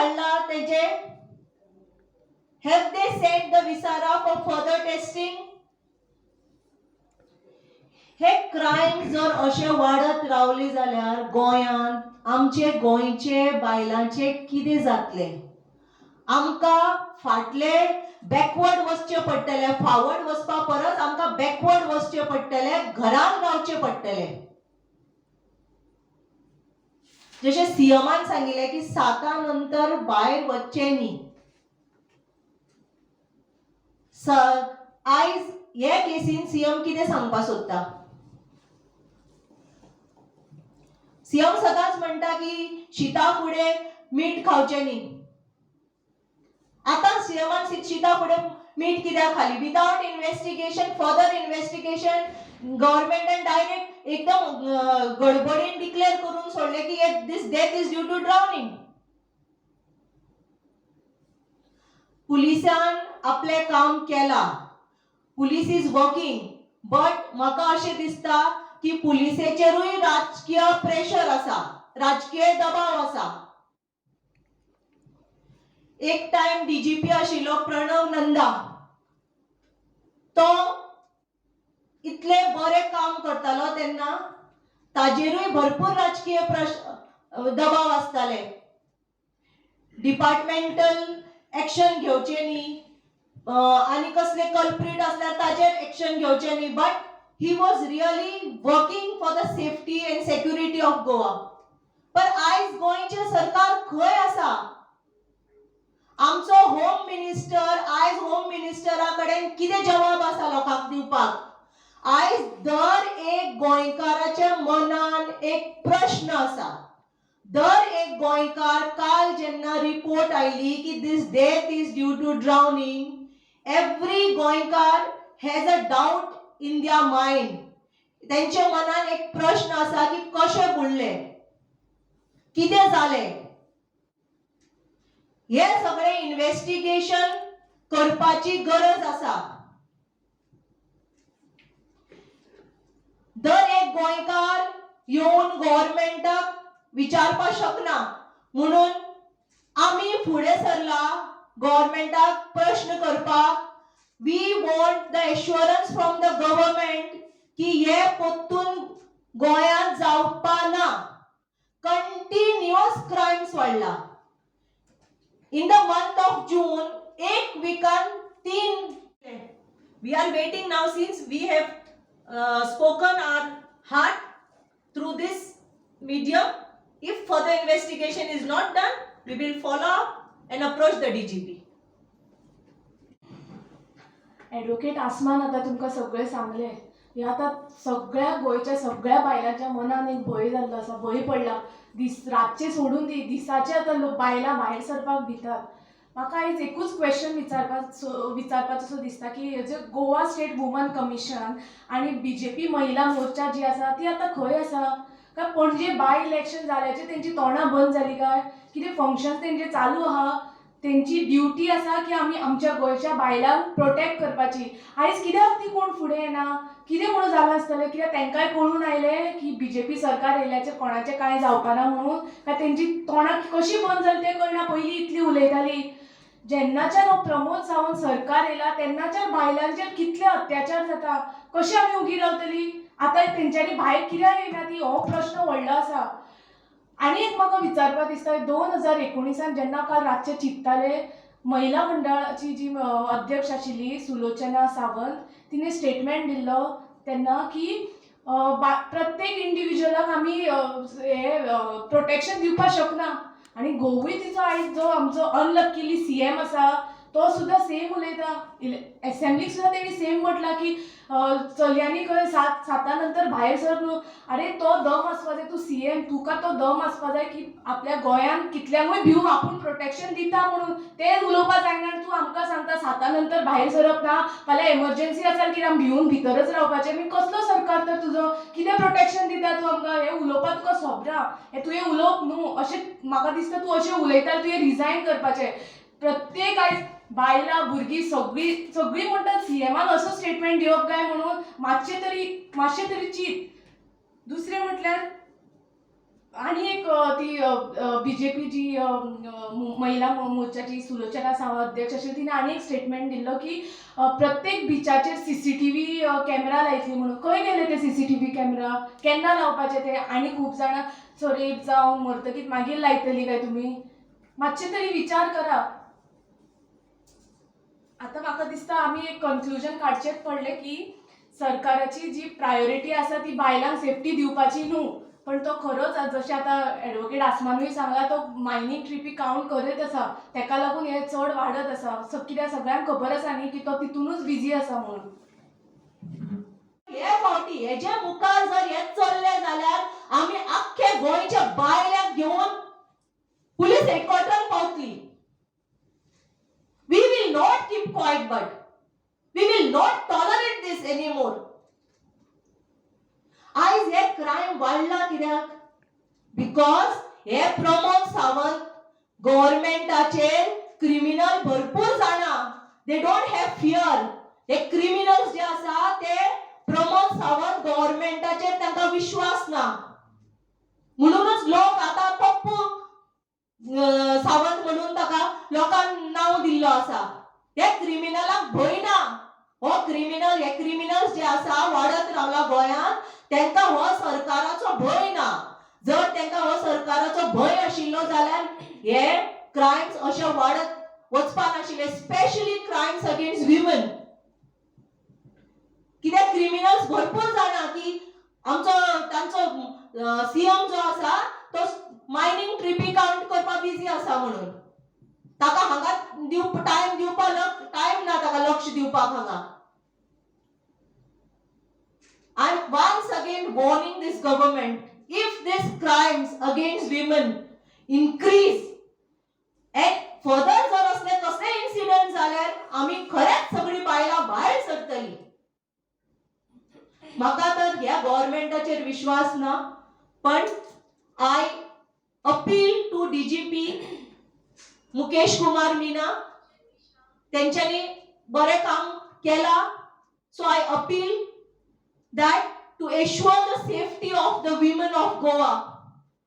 धाडला तेजे have they sent the Visara for further testing? हे क्राइम जर अशे वाढत रावले जाल्यार गोंयांत आमचे गोंयचे बायलांचे कितें जातले? आमकां फाटले बॅकवर्ड वचचे पडटले, फॉरवर्ड वचपा परस आमकां बॅकवर्ड वचचे पडटले, घरांत रावचे पडटले. जशें सीएमान सांगिल्लें की 7 नंतर भायर वचचें न्ही. आयज हे केसीन सीएम कितें सांगपा सोदता? सीएम सदांच म्हणटा की शिता फुडें मीठ खावचें न्ही. आतां सीएमान शिता फुडें मीठ कित्याक खाली? विदाउट इन्व्हेस्टिगेशन, फर्दर इन्व्हेस्टिगेशन गव्हर्नमेंटान डायरेक्ट एकदम गडबडीन डिक्लेअर करून सोडले की this death is due to drowning. पुलिसान आपले काम केला, पुलिस इज वर्किंग, बट म्हाका अशें दिसता की पुलिसेचेरूय राजकीय प्रेशर आसा, राजकीय दबाव आसा. एक टाइम डीजीपी आशिल्लो प्रणव नंदा, तो इतले बरे काम करतालो तेन्ना ताजेरूय भरपूर राजकीय दबाव आसताले. डिपार्टमेंटल एक्शन घेवचे न्ही आनी कसले कल्प्रीट असल्यार ताजेर एक्शन घेवचे न्ही, but he was really working for the safety end security of Goa. पण आयज गोंयचे सरकार खंय आसा? आमचो होम मिनिस्टर, आयज होम मिनिस्टरा कडेन कितें जवाब आसा लोकांक दिवपाक? आयज दर एक गोंयकाराच्या मनान एक प्रश्न आसा. दर एक गोंयकार काल जेन्ना रिपोर्ट आयली की this death is due to drowning, every गोंयकार has a doubt in their mind. त्यांच्या मनान एक प्रश्न आसा की कशें बुडले, कितें जालें. हे सगळे इन्व्हेस्टिगेशन करपाची गरज आसा. दर एक गोंयकार येवन गव्हर्नमेंटाक विचारपा शकना, म्हणून आमी फुडें सरला गव्हर्नमेंटाक प्रश्न करपाक. We want the assurance from the government की हे परतून गोंयांत जावपा ना. कंटिन्युअस क्राइम्स वाडला. In the month of June एक वीकान 3. We are waiting now since we have spoken our heart through this medium. If further investigation is not done, we will follow up and approach the DGP. Advocate आसमान आता तुमकां सगळें सांगलें. हे आतां सगळ्या गोंयच्या सगळ्या बायलांच्या मनान एक भंय जाल्लो आसा, भंय पडला. रातचे सोडून दी, दिसाचे आतां बायलां भायर सरपाक भितात. म्हाका आयज एकूच क्वेश्चन विचारपाचो दिसता की जे गोवा स्टेट वुमन कमिशन आनी बीजेपी महिला मोर्चा जी आसा ती आतां खंय आसा? काय पणजे बाय इलेक्शन जाल्याचे तेंची तोंडां बंद जाली काय? कितें फंक्शन तेंचे चालू आहा? तेंची ड्युटी आसा की आमी आमच्या गोंयच्या बायलांक प्रोटेक्ट करपाची. आयज कित्याक ती कोण फुडें येना? कितें म्हणून जालां आसतलें? कित्याक तेंकांय कळून आयलें की बीजेपी सरकार येयल्याचेर कोणाचें कांय जावपाना म्हणून? काय तेंची तोंडां कशी बंद जाली तें कळना? पयलीं इतली उलयताली. जेन्नाच्यान हो प्रमोद सावंत सरकार येयला तेन्नाच्यान बायलांचेर कितले अत्याचार जाता. कशी आमी उगी रावतली? आतां तेंच्यांनी भायर कित्याक येयना ती? हो प्रश्न व्हडलो आसा. आनी एक म्हाका विचारपाक दिसता 2019 जेन्ना काल रातचे चिंत्ताले, महिला मंडळाची जी अध्यक्ष आशिल्ली सुलोचना सावंत तिने स्टेटमेंट दिल्लो तेन्ना की प्रत्येक इंडिविज्युअलाक आमी हे प्रोटेक्शन दिवपाक शकना. आनी गोवूय तिचो आयज जो आमचो अनलकीली सीएम आसा तो सुद्दां सेम उलयता. असेंब्लीक सुद्दां तेणी सेम म्हटलां की चलयांनी खंय 7 नंतर भायर सर न्हू. अरे तो दम आसपा जाय, तूं सीएम, तुका तो दम आसपा जाय की आपल्या गोंयांत कितल्यांकूय भिवून आपूण प्रोटेक्शन दिता म्हणून. तें उलोवपा जायना आनी तूं आमकां सांगता 7 नंतर भायर सरप ना, फाल्यां एमर्जन्सी आसा की आमी भिवून भितरच रावपाचें. आमी कसलो सरकार तर तुजो? कितें प्रोटेक्शन दिता तूं आमकां? हें उलोवपाक तुका सोबना? हें तुवें उलोवप न्हू. अशें म्हाका दिसता तूं अशें उलयता तुवें रिजायन करपाचें. प्रत्येक आयज बायलां भुरगीं सगळीं म्हणटात सीएमान असो स्टेटमेंट दिवप काय म्हणून. मातशें तरी चिंत. दुसरें म्हटल्यार आणि एक ती बीजेपी जी महिला मोर्चाची सुलोचना सावंत अध्यक्ष आशिल्ली तिने आनी एक स्टेटमेंट दिल्लो की प्रत्येक बिचाचेर सीसीटीव्ही कॅमेरा लायतली म्हणून. खंय गेले ते सीसीटीव्ही कॅमेरा? केन्ना लावपाचे ते? आनी खूब जाणां रेप जावन मरतकीर मागीर लायतली काय तुमी? मातशे तरी विचार करा. आता म्हाका दिसता आमी एक कन्क्लुजन काडचेच पडले की सरकाराची जी प्रायोरिटी आसा ती बायलांक सेफ्टी दिवपाची न्हू, पण तो खरोच जशें आतां एडवोकेट आसमानूय सांगला तो मायनींग ट्रिपी कावंट करीत आसा, तेका लागून हे चड वाडत आसा. कित्याक सगळ्यांक खबर आसा न्ही की तो तितूनच बिजी आसा म्हणून. हे फावटी हेजे मुखार जर हे चल्ले जाल्यार आमी आख्खे गोंयच्या बायलांक घेवन पुलीस हेडक्वार्टर पावतली. We will not keep quiet, but we will not tolerate this anymore. आयज हे क्राइम वाडला कित्याक? बिकॉज हे प्रमोद सावंत गव्हर्नमेंटाचेर क्रिमिनल भरपूर जाणा. They don't have fear. हे क्रिमिनल्स जे आसा ते प्रमोद सावंत गव्हर्नमेंटाचेर तांकां विश्वास ना. म्हणूनच लोक आता पप्पू सावंत म्हणून ताका लोकांक नांव दिल्लो आसा. हे क्रिमिनलांक भंय ना. हो हे क्रिमिनल्स जे आसा वाडत रावला गोंयांत, तांकां हो सरकाराचो भंय ना. जर तांकां हो सरकाराचो भंय आशिल्लो जाल्यार हे क्रायम्स अशे वाडत वचपा नाशिल्ले, स्पेशली क्रायम्स अगेन्स्ट विमन. कित्याक क्रिमिनल्स भरपूर जाणा की तांचो सीएम जो आसा तो मायनिंग ट्रिपी काउंट करपाक बिजी आसा म्हणून. ताका हांगा टाइम दिवपाक टाइम ना, ताका लक्ष दिवपाक हांगा. I'm once again warning this government, if these crimes against women increase and further जर असले कसले इन्सिडेंट जाल्यार आमी खरेच सगळी बायलां भायर सरतली. म्हाका तर ह्या गव्हर्नमेंटाचेर विश्वास ना, पण I appeal to DGP Mukesh Kumar Meena. तेंच्यांनी बरें काम केला. So I appeal that to assure the safety of the women of Goa.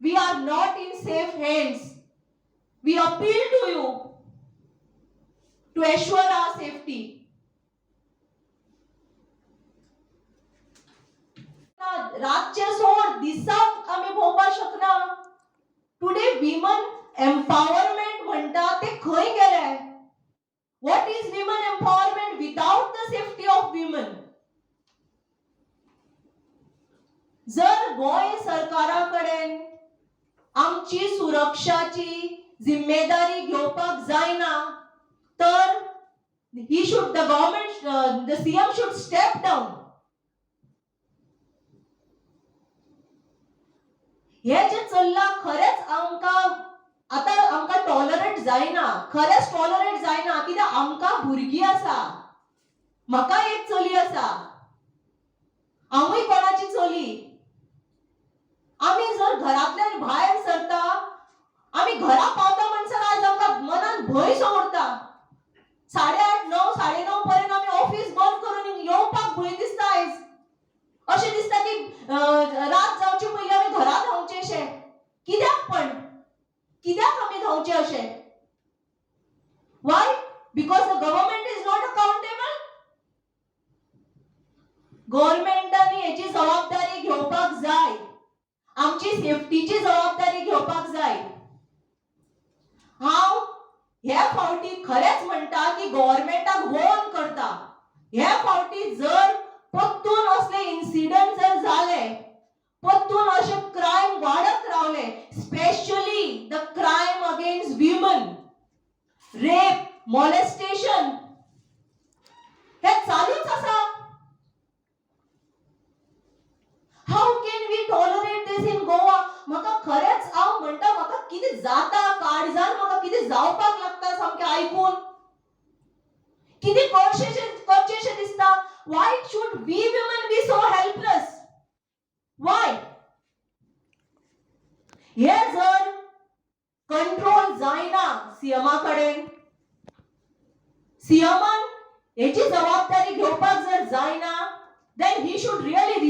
We are not in safe hands. We appeal to you to assure our safety. रातचे सोड दिसाक आमी भोवपाक शकना. Today women empowerment म्हणटा ते खंय गेले? What is women empowerment without the safety of women? जर गोंय सरकाराकडेन आमची सुरक्षाची जिम्मेदारी घेवपाक जायना तर the CM should step down. हे जे चल्ला खरेच आमकां टॉलरेट जायना. खरेच टॉलरेट जायना कित्याक आमकां भुरगीं आसा. म्हाका एक चली आसा. हांवूय कोणाची चली. आमी जर घरांतल्यान भायर सरता, आमी घरा पावता म्हणसर आज आमकां मनान भंय सो उरता. 8:30, 9, 9:30 पर्यंत आमी ऑफिस बंद करून येवपाक भंय दिसता. आयज अशें दिसता की रात जावचे पयलीं आमी घरा धांवचे अशें. कित्याक आमी धांवचे अशें? Why? Because the government is not accountable. गव्हर्नमेंटांनी हेची जबाबदारी घेवपाक जाय. आमची सेफ्टीची जबाबदारी घेवपाक जाय. हांव ह्या फावटी खरेच म्हणटा की गव्हर्नमेंटाक वॉर्न करता. ह्या फावटी जर पत्तून असले इन्सिडेंट जर जाले, पत्तून अशे क्राइम वाडत रावले, specially the crime against women, rape, molestation, हे चालूच आसा. How can we tolerate this in Goa? म्हाका खरेच हांव म्हणटा म्हाका कितें जाता काळजान, म्हाका कितें जावपाक लागता सामकें आयकून. कितें करचेशें दिसता. Why should we women be so helpless? Why? हे जर कंट्रोल जायना सीएमा कडेन, सीएमान हेची जबाबदारी घेवपाक जर जायना, then he should really